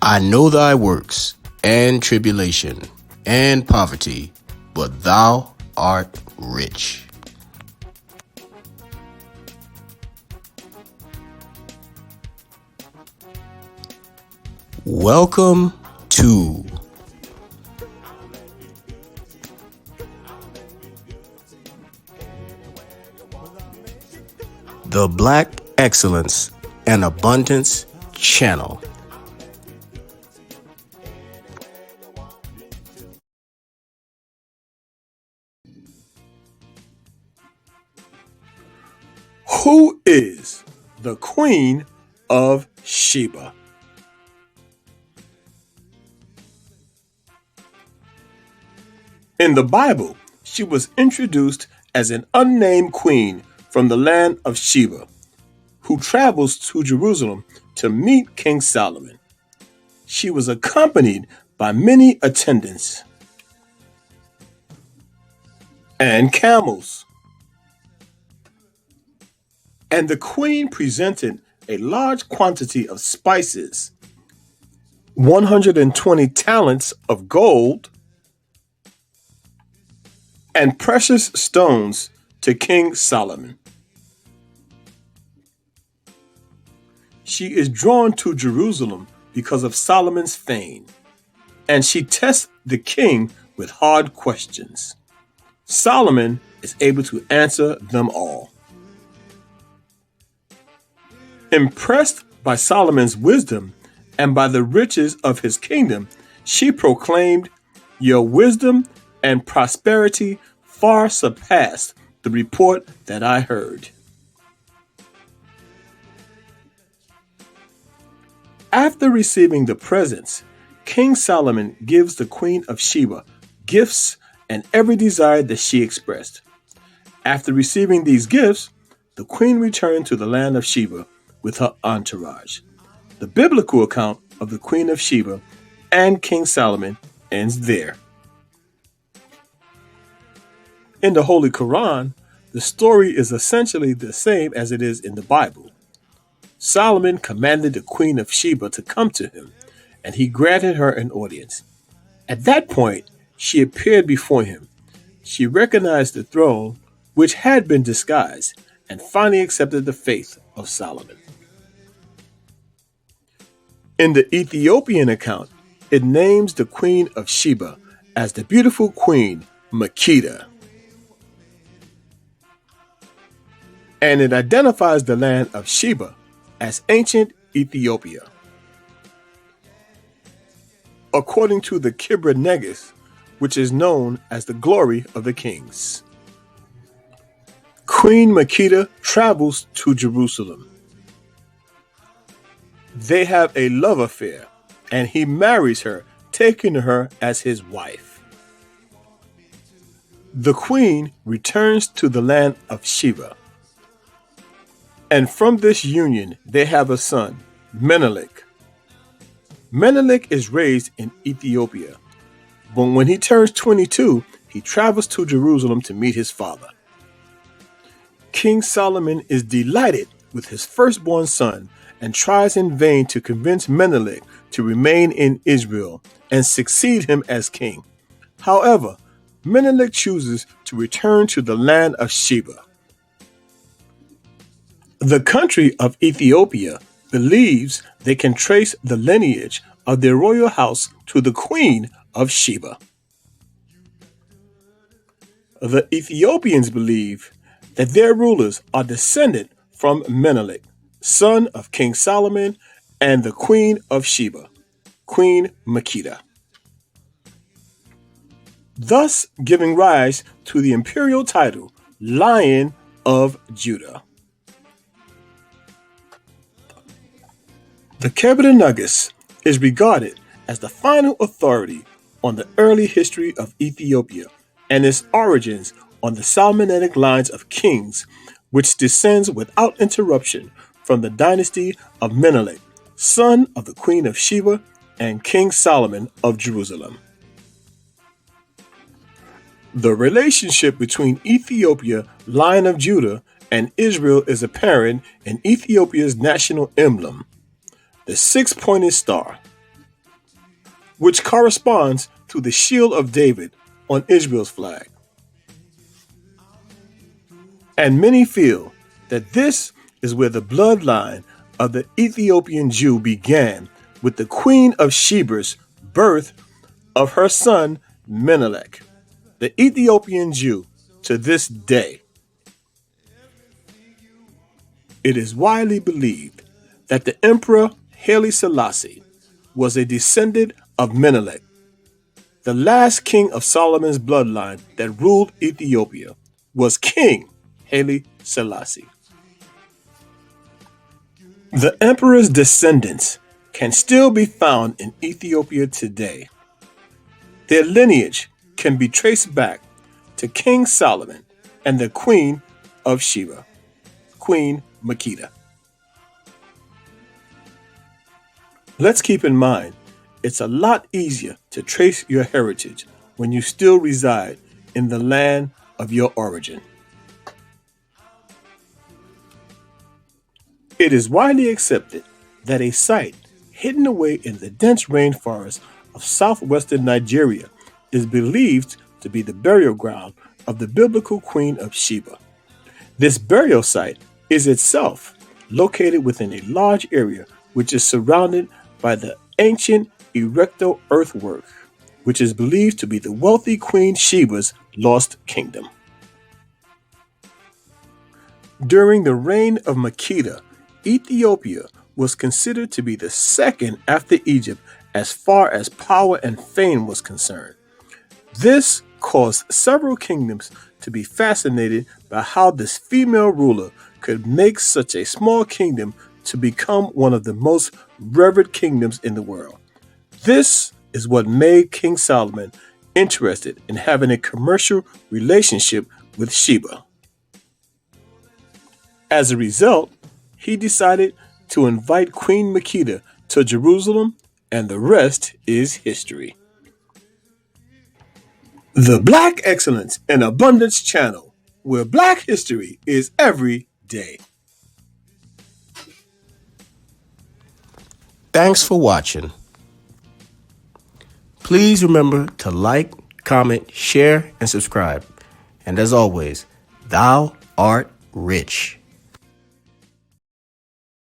I know thy works, and tribulation, and poverty, but thou art rich. Welcome to the Black Excellence and Abundance Channel. Who is the Queen of Sheba? In the Bible, she was introduced as an unnamed queen from the land of Sheba, who travels to Jerusalem to meet King Solomon. She was accompanied by many attendants and camels. And the queen presented a large quantity of spices, 120 talents of gold, and precious stones to King Solomon. She is drawn to Jerusalem because of Solomon's fame, and she tests the king with hard questions. Solomon is able to answer them all. Impressed by Solomon's wisdom and by the riches of his kingdom, she proclaimed, "Your wisdom and prosperity far surpassed the report that I heard." After receiving the presents, King Solomon gives the Queen of Sheba gifts and every desire that she expressed. After receiving these gifts, the queen returned to the land of Sheba with her entourage. The biblical account of the Queen of Sheba and King Solomon ends there. In the Holy Quran, the story is essentially the same as it is in the Bible. Solomon commanded the Queen of Sheba to come to him, and he granted her an audience. At that point, she appeared before him. She recognized the throne, which had been disguised, and finally accepted the faith of Solomon. In the Ethiopian account, it names the Queen of Sheba as the beautiful Queen Makeda, and it identifies the land of Sheba as ancient Ethiopia. According to the Quranic, which is known as the glory of the kings, Queen Makeda travels to Jerusalem. They have a love affair, and he marries her, taking her as his wife. The queen returns to the land of Sheba, and from this union they have a son, Menelik. Menelik is raised in Ethiopia, but when he turns 22, he travels to Jerusalem to meet his father. King Solomon is delighted with his firstborn son and tries in vain to convince Menelik to remain in Israel and succeed him as king. However, Menelik chooses to return to the land of Sheba. The country of Ethiopia believes they can trace the lineage of their royal house to the Queen of Sheba. The Ethiopians believe that their rulers are descended from Menelik, son of King Solomon, and the Queen of Sheba, Queen Makeda, thus giving rise to the imperial title Lion of Judah. The Queendom is regarded as the final authority on the early history of Ethiopia and its origins on the Solomonic lines of kings, which descends without interruption from the dynasty of Menelik, son of the Queen of Sheba and King Solomon of Jerusalem. The relationship between Ethiopia, Lion of Judah, and Israel is apparent in Ethiopia's national emblem, the six-pointed star. which corresponds to the shield of David on Israel's flag. And many feel that this is where the bloodline of the Ethiopian Jew began, with the Queen of Sheba's birth of her son Menelik, the Ethiopian Jew, to this day. It is widely believed that the Emperor Haile Selassie was a descendant of Menelik, the last king of Solomon's bloodline that ruled Ethiopia was King Haile Selassie. The emperor's descendants can still be found in Ethiopia today. Their lineage can be traced back to King Solomon and the Queen of Sheba, Queen Makeda. Let's keep in mind, it's a lot easier to trace your heritage when you still reside in the land of your origin. It is widely accepted that a site hidden away in the dense rainforest of southwestern Nigeria is believed to be the burial ground of the biblical Queen of Sheba. This burial site is itself located within a large area which is surrounded by the ancient erecto earthwork, which is believed to be the wealthy Queen Sheba's lost kingdom. During the reign of Makeda, Ethiopia was considered to be the second after Egypt as far as power and fame was concerned. This caused several kingdoms to be fascinated by how this female ruler could make such a small kingdom to become one of the most revered kingdoms in the world. This is what made King Solomon interested in having a commercial relationship with Sheba. As a result, he decided to invite Queen Makeda to Jerusalem, and the rest is history. The Black Excellence and Abundance Channel, where Black history is every day. Thanks for watching. Please remember to like, comment, share, and subscribe. And as always, thou art rich.